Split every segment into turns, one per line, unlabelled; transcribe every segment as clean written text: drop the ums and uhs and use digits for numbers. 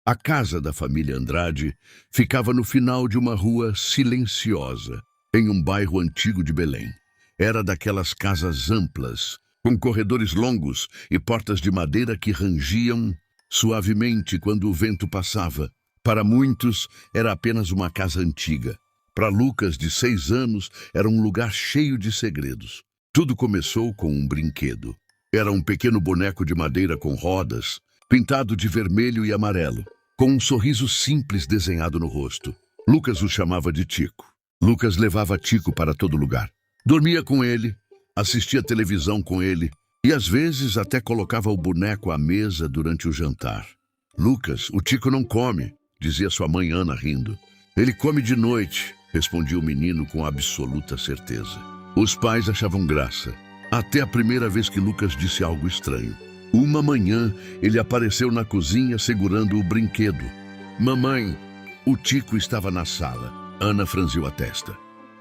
A casa da família Andrade ficava no final de uma rua silenciosa, em um bairro antigo de Belém. Era daquelas casas amplas, com corredores longos e portas de madeira que rangiam suavemente quando o vento passava. Para muitos, era apenas uma casa antiga. Para Lucas, de 6 anos, era um lugar cheio de segredos. Tudo começou com um brinquedo. Era um pequeno boneco de madeira com rodas, pintado de vermelho e amarelo, com um sorriso simples desenhado no rosto. Lucas o chamava de Tico. Lucas levava Tico para todo lugar. Dormia com ele, assistia televisão com ele e às vezes até colocava o boneco à mesa durante o jantar. Lucas, o Tico não come, dizia sua mãe Ana rindo. Ele come de noite, respondia o menino com absoluta certeza. Os pais achavam graça, até a primeira vez que Lucas disse algo estranho. Uma manhã, ele apareceu na cozinha segurando o brinquedo. Mamãe, o Tico estava na sala. Ana franziu a testa.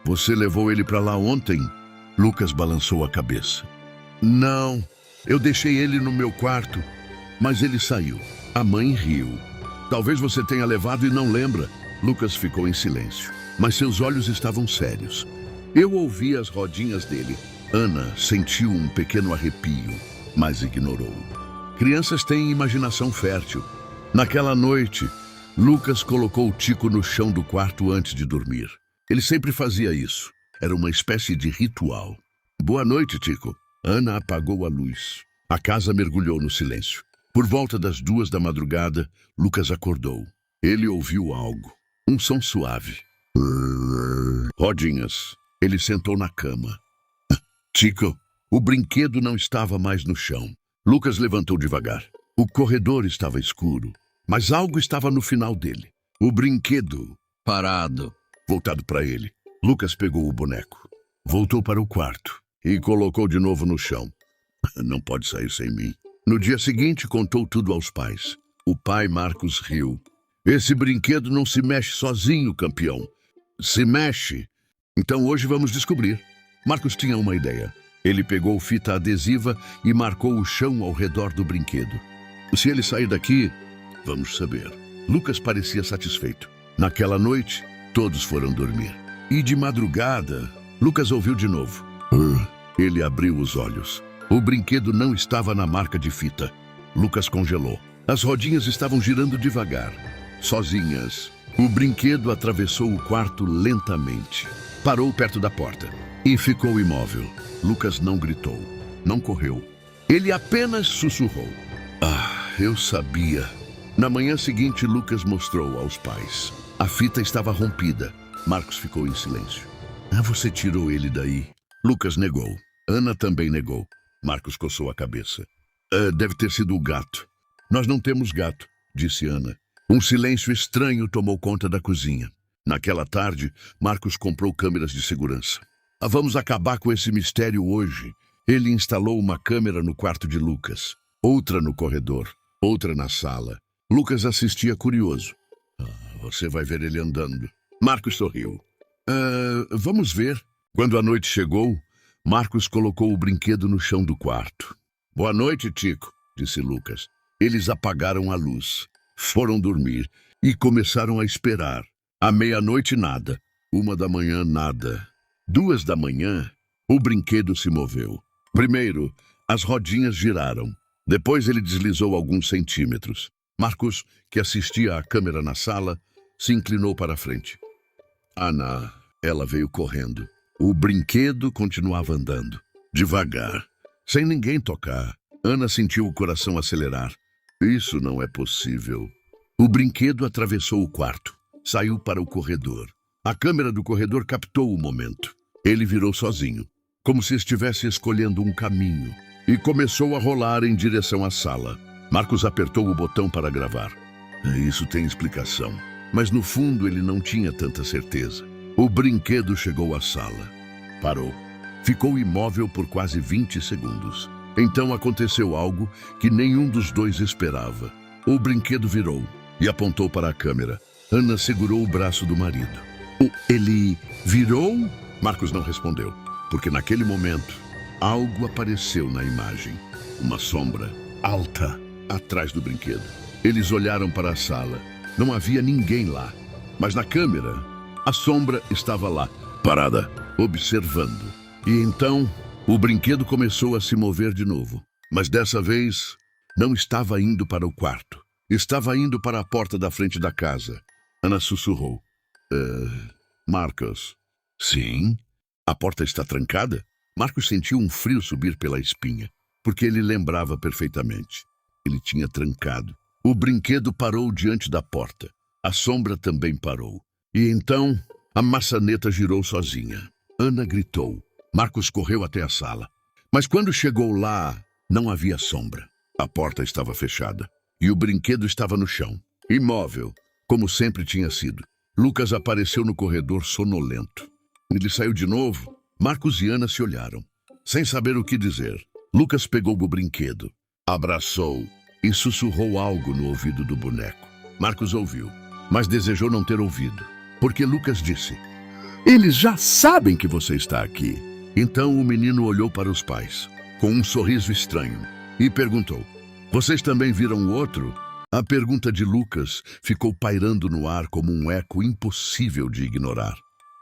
Você levou ele para lá ontem? Lucas balançou a cabeça. Não, eu deixei ele no meu quarto, mas ele saiu. A mãe riu. Talvez você tenha levado e não lembra. Lucas ficou em silêncio, mas seus olhos estavam sérios. Eu ouvi as rodinhas dele. Ana sentiu um pequeno arrepio, mas ignorou. Crianças têm imaginação fértil. Naquela noite, Lucas colocou o Tico no chão do quarto antes de dormir. Ele sempre fazia isso. Era uma espécie de ritual. Boa noite, Tico. Ana apagou a luz. A casa mergulhou no silêncio. Por volta das 2 da madrugada, Lucas acordou. Ele ouviu algo. Um som suave. Rodinhas. Ele sentou na cama. Tico, o brinquedo não estava mais no chão. Lucas levantou devagar. O corredor estava escuro, mas algo estava no final dele. O brinquedo, parado, voltado para ele. Lucas pegou o boneco, voltou para o quarto e colocou de novo no chão. Não pode sair sem mim. No dia seguinte, contou tudo aos pais. O pai Marcos riu. Esse brinquedo não se mexe sozinho, campeão. Se mexe. Então hoje vamos descobrir. Marcos tinha uma ideia. Ele pegou fita adesiva e marcou o chão ao redor do brinquedo. Se ele sair daqui, vamos saber. Lucas parecia satisfeito. Naquela noite, todos foram dormir. E de madrugada, Lucas ouviu de novo. Ele abriu os olhos. O brinquedo não estava na marca de fita. Lucas congelou. As rodinhas estavam girando devagar, sozinhas. O brinquedo atravessou o quarto lentamente. Parou perto da porta e ficou imóvel. Lucas não gritou, não correu. Ele apenas sussurrou. Eu sabia. Na manhã seguinte, Lucas mostrou aos pais. A fita estava rompida. Marcos ficou em silêncio. Você tirou ele daí? Lucas negou. Ana também negou. Marcos coçou a cabeça. Deve ter sido o gato. Nós não temos gato, disse Ana. Um silêncio estranho tomou conta da cozinha. Naquela tarde, Marcos comprou câmeras de segurança. Vamos acabar com esse mistério hoje. Ele instalou uma câmera no quarto de Lucas, outra no corredor, outra na sala. Lucas assistia curioso. Você vai ver ele andando. Marcos sorriu. Vamos ver. Quando a noite chegou, Marcos colocou o brinquedo no chão do quarto. Boa noite, Tico, disse Lucas. Eles apagaram a luz, foram dormir e começaram a esperar. À meia-noite, nada. 1 da manhã, nada. 2 da manhã, o brinquedo se moveu. Primeiro, as rodinhas giraram. Depois ele deslizou alguns centímetros. Marcos, que assistia à câmera na sala, se inclinou para a frente. Ana, ela veio correndo. O brinquedo continuava andando, devagar, sem ninguém tocar. Ana sentiu o coração acelerar. Isso não é possível. O brinquedo atravessou o quarto, saiu para o corredor. A câmera do corredor captou o momento. Ele virou sozinho, como se estivesse escolhendo um caminho, e começou a rolar em direção à sala. Marcos apertou o botão para gravar. Isso tem explicação, mas no fundo ele não tinha tanta certeza. O brinquedo chegou à sala. Parou. Ficou imóvel por quase 20 segundos. Então aconteceu algo que nenhum dos dois esperava. O brinquedo virou e apontou para a câmera. Ana segurou o braço do marido. Ele virou? Marcos não respondeu, porque naquele momento, algo apareceu na imagem. Uma sombra alta atrás do brinquedo. Eles olharam para a sala. Não havia ninguém lá. Mas na câmera, a sombra estava lá, parada, observando. E então, o brinquedo começou a se mover de novo. Mas dessa vez, não estava indo para o quarto. Estava indo para a porta da frente da casa. Ana sussurrou. Marcos. Sim? A porta está trancada? Marcos sentiu um frio subir pela espinha, porque ele lembrava perfeitamente. Ele tinha trancado. O brinquedo parou diante da porta. A sombra também parou. E então, a maçaneta girou sozinha. Ana gritou. Marcos correu até a sala. Mas quando chegou lá, não havia sombra. A porta estava fechada. E o brinquedo estava no chão, imóvel, como sempre tinha sido. Lucas apareceu no corredor sonolento. Ele saiu de novo. Marcos e Ana se olharam, sem saber o que dizer. Lucas pegou o brinquedo, abraçou e sussurrou algo no ouvido do boneco. Marcos ouviu, mas desejou não ter ouvido, porque Lucas disse: "Eles já sabem que você está aqui." Então o menino olhou para os pais, com um sorriso estranho, e perguntou: "Vocês também viram o outro?" A pergunta de Lucas ficou pairando no ar como um eco impossível de ignorar.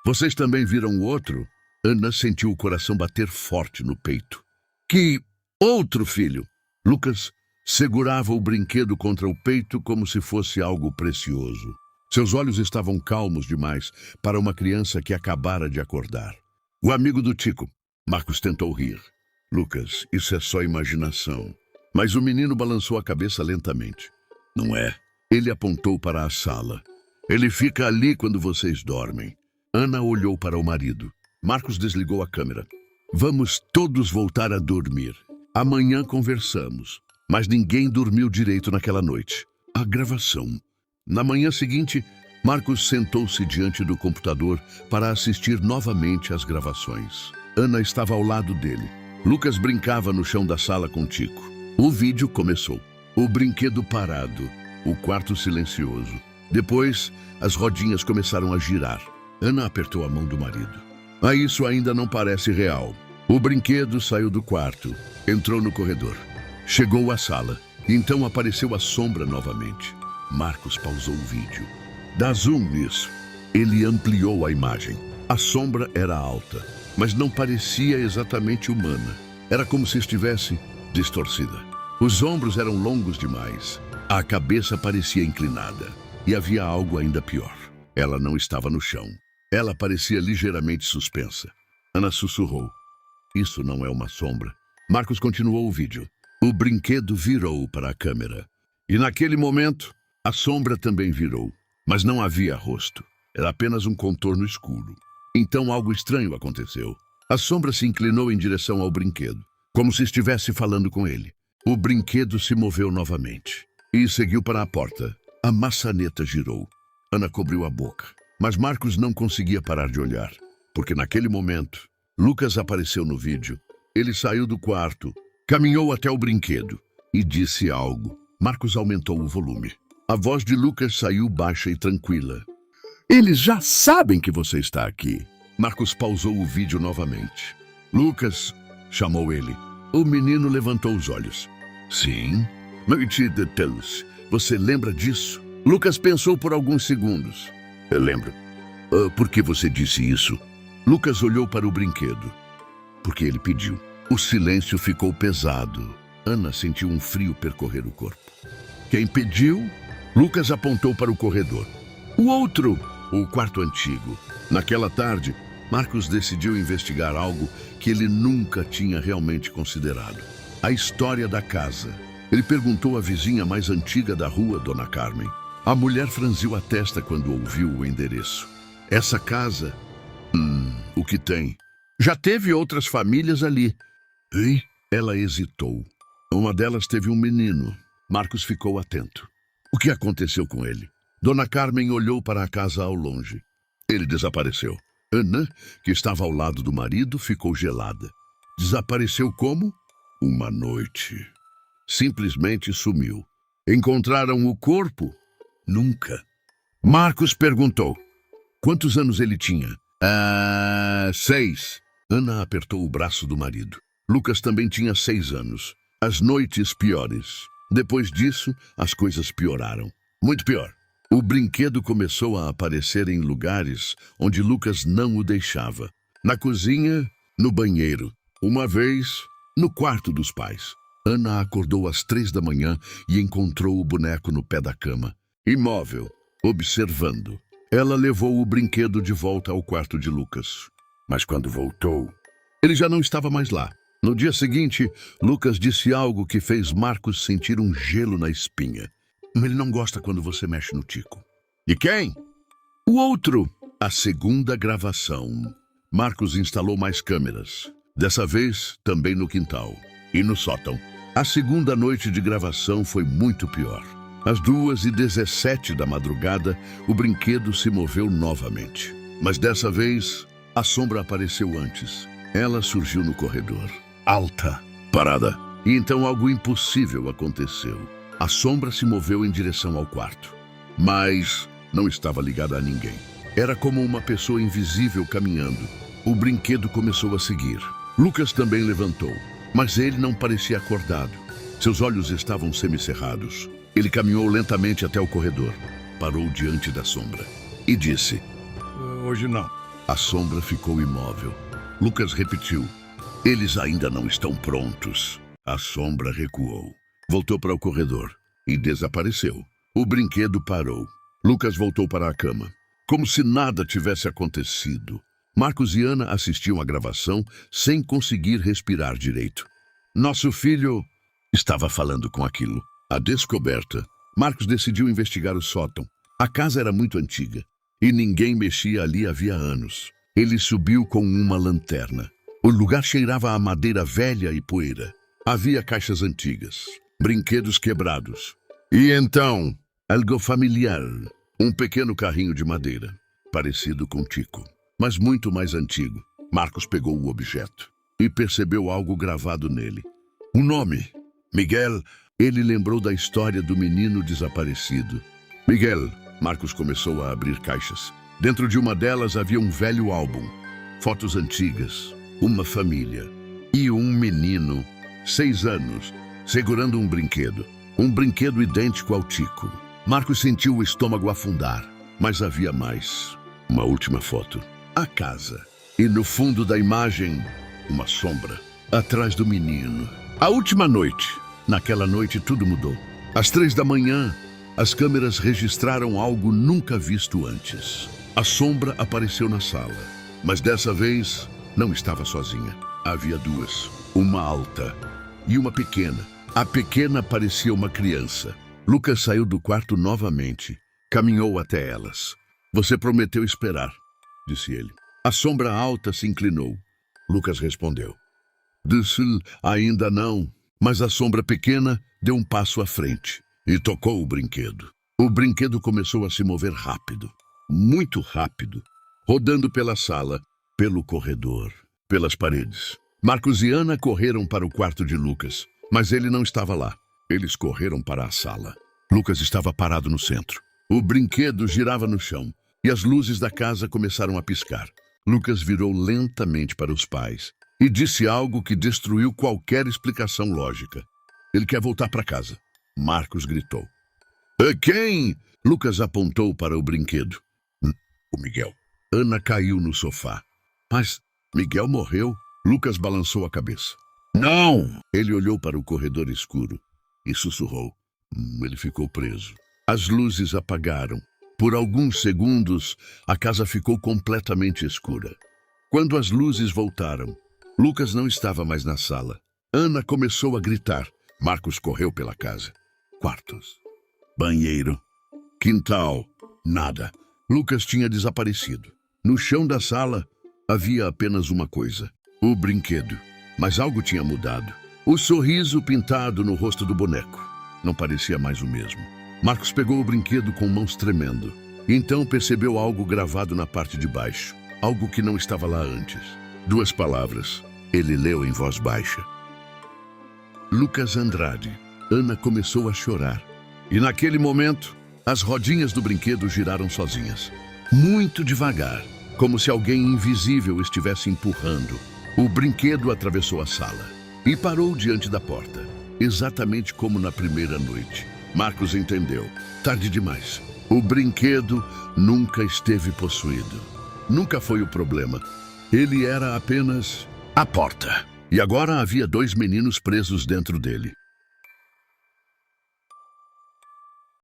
"Vocês também viram o outro?" Ana sentiu o coração bater forte no peito. "Que outro, filho?" Lucas segurava o brinquedo contra o peito como se fosse algo precioso. Seus olhos estavam calmos demais para uma criança que acabara de acordar. "O amigo do Tico." Marcos tentou rir. "Lucas, isso é só imaginação." Mas o menino balançou a cabeça lentamente. "Não é." Ele apontou para a sala. "Ele fica ali quando vocês dormem." Ana olhou para o marido. Marcos desligou a câmera. "Vamos todos voltar a dormir. Amanhã conversamos." Mas ninguém dormiu direito naquela noite. A gravação. Na manhã seguinte, Marcos sentou-se diante do computador para assistir novamente às gravações. Ana estava ao lado dele. Lucas brincava no chão da sala com Tico. O vídeo começou. O brinquedo parado. O quarto silencioso. Depois, as rodinhas começaram a girar. Ana apertou a mão do marido. Isso ainda não parece real." O brinquedo saiu do quarto, entrou no corredor, chegou à sala, e então apareceu a sombra novamente. Marcos pausou o vídeo. "Dá zoom nisso." Ele ampliou a imagem. A sombra era alta, mas não parecia exatamente humana. Era como se estivesse distorcida. Os ombros eram longos demais. A cabeça parecia inclinada. E havia algo ainda pior. Ela não estava no chão. Ela parecia ligeiramente suspensa. Ana sussurrou: "Isso não é uma sombra." Marcos continuou o vídeo. O brinquedo virou para a câmera. E naquele momento, a sombra também virou. Mas não havia rosto. Era apenas um contorno escuro. Então algo estranho aconteceu. A sombra se inclinou em direção ao brinquedo, como se estivesse falando com ele. O brinquedo se moveu novamente e seguiu para a porta. A maçaneta girou. Ana cobriu a boca. Mas Marcos não conseguia parar de olhar, porque naquele momento, Lucas apareceu no vídeo. Ele saiu do quarto, caminhou até o brinquedo e disse algo. Marcos aumentou o volume. A voz de Lucas saiu baixa e tranquila. "Eles já sabem que você está aqui." Marcos pausou o vídeo novamente. "Lucas", chamou ele. O menino levantou os olhos. "Sim? Noite de Deus. Você lembra disso?" Lucas pensou por alguns segundos. "Eu lembro." Por que você disse isso?" Lucas olhou para o brinquedo. "Porque ele pediu." O silêncio ficou pesado. Ana sentiu um frio percorrer o corpo. "Quem pediu?" Lucas apontou para o corredor. "O outro." O quarto antigo. Naquela tarde, Marcos decidiu investigar algo que ele nunca tinha realmente considerado. A história da casa. Ele perguntou à vizinha mais antiga da rua, Dona Carmen. A mulher franziu a testa quando ouviu o endereço. "Essa casa? O que tem? Já teve outras famílias ali." "Hein?" Ela hesitou. "Uma delas teve um menino." Marcos ficou atento. O que aconteceu com ele? Dona Carmen olhou para a casa ao longe. Ele desapareceu. Ana, que estava ao lado do marido, ficou gelada. Desapareceu como? Uma noite. Simplesmente sumiu. Encontraram o corpo? Nunca. Marcos perguntou. Quantos anos ele tinha? 6. Ana apertou o braço do marido. Lucas também tinha 6 anos. As noites piores. Depois disso, as coisas pioraram. Muito pior. O brinquedo começou a aparecer em lugares onde Lucas não o deixava. Na cozinha, no banheiro. Uma vez, no quarto dos pais. Ana acordou às 3 da manhã e encontrou o boneco no pé da cama, imóvel, observando. Ela levou o brinquedo de volta ao quarto de Lucas. Mas quando voltou, ele já não estava mais lá. No dia seguinte, Lucas disse algo que fez Marcos sentir um gelo na espinha. Ele não gosta quando você mexe no Tico. E quem? O outro. A segunda gravação. Marcos instalou mais câmeras. Dessa vez, também no quintal e no sótão. A segunda noite de gravação foi muito pior. Às 2h17 da madrugada, o brinquedo se moveu novamente. Mas dessa vez, a sombra apareceu antes. Ela surgiu no corredor. Alta. Parada. E então algo impossível aconteceu. A sombra se moveu em direção ao quarto. Mas não estava ligada a ninguém. Era como uma pessoa invisível caminhando. O brinquedo começou a seguir. Lucas também levantou, mas ele não parecia acordado. Seus olhos estavam semicerrados. Ele caminhou lentamente até o corredor. Parou diante da sombra e disse: "Hoje não." A sombra ficou imóvel. Lucas repetiu: "Eles ainda não estão prontos." A sombra recuou. Voltou para o corredor e desapareceu. O brinquedo parou. Lucas voltou para a cama, como se nada tivesse acontecido. Marcos e Ana assistiam à gravação sem conseguir respirar direito. Nosso filho estava falando com aquilo. A descoberta. Marcos decidiu investigar o sótão. A casa era muito antiga e ninguém mexia ali havia anos. Ele subiu com uma lanterna. O lugar cheirava a madeira velha e poeira. Havia caixas antigas, brinquedos quebrados. E então, algo familiar. Um pequeno carrinho de madeira, parecido com Tico, mas muito mais antigo. Marcos pegou o objeto e percebeu algo gravado nele. Um nome. Miguel. Ele lembrou da história do menino desaparecido. Miguel. Marcos começou a abrir caixas. Dentro de uma delas havia um velho álbum. Fotos antigas. Uma família. E um menino, 6 anos, segurando um brinquedo. Um brinquedo idêntico ao Tico. Marcos sentiu o estômago afundar, mas havia mais. Uma última foto. A casa. E no fundo da imagem, uma sombra. Atrás do menino. A última noite. Naquela noite tudo mudou. Às 3 da manhã, as câmeras registraram algo nunca visto antes. A sombra apareceu na sala, mas dessa vez não estava sozinha. Havia duas. Uma alta e uma pequena. A pequena parecia uma criança. Lucas saiu do quarto novamente. Caminhou até elas. "Você prometeu esperar", disse ele. A sombra alta se inclinou. Lucas respondeu: "Disse ainda não." Mas a sombra pequena deu um passo à frente e tocou o brinquedo. O brinquedo começou a se mover rápido, muito rápido, rodando pela sala, pelo corredor, pelas paredes. Marcos e Ana correram para o quarto de Lucas, mas ele não estava lá. Eles correram para a sala. Lucas estava parado no centro. O brinquedo girava no chão e as luzes da casa começaram a piscar. Lucas virou lentamente para os pais e disse algo que destruiu qualquer explicação lógica. "Ele quer voltar para casa." Marcos gritou. Quem?" Lucas apontou para o brinquedo. O Miguel." Ana caiu no sofá. "Mas Miguel morreu?" Lucas balançou a cabeça. "Não!" Ele olhou para o corredor escuro e sussurrou. Ele ficou preso. As luzes apagaram. Por alguns segundos, a casa ficou completamente escura. Quando as luzes voltaram, Lucas não estava mais na sala. Ana começou a gritar. Marcos correu pela casa. Quartos, banheiro, quintal, nada. Lucas tinha desaparecido. No chão da sala, havia apenas uma coisa: o brinquedo. Mas algo tinha mudado. O sorriso pintado no rosto do boneco não parecia mais o mesmo. Marcos pegou o brinquedo com mãos tremendo. Então percebeu algo gravado na parte de baixo. Algo que não estava lá antes. 2 palavras. Ele leu em voz baixa: Lucas Andrade. Ana começou a chorar. E naquele momento, as rodinhas do brinquedo giraram sozinhas. Muito devagar, como se alguém invisível estivesse empurrando. O brinquedo atravessou a sala e parou diante da porta. exatamente como na primeira noite. Marcos entendeu. Tarde demais. O brinquedo nunca esteve possuído. Nunca foi o problema. Ele era apenas a porta. E agora havia 2 meninos presos dentro dele.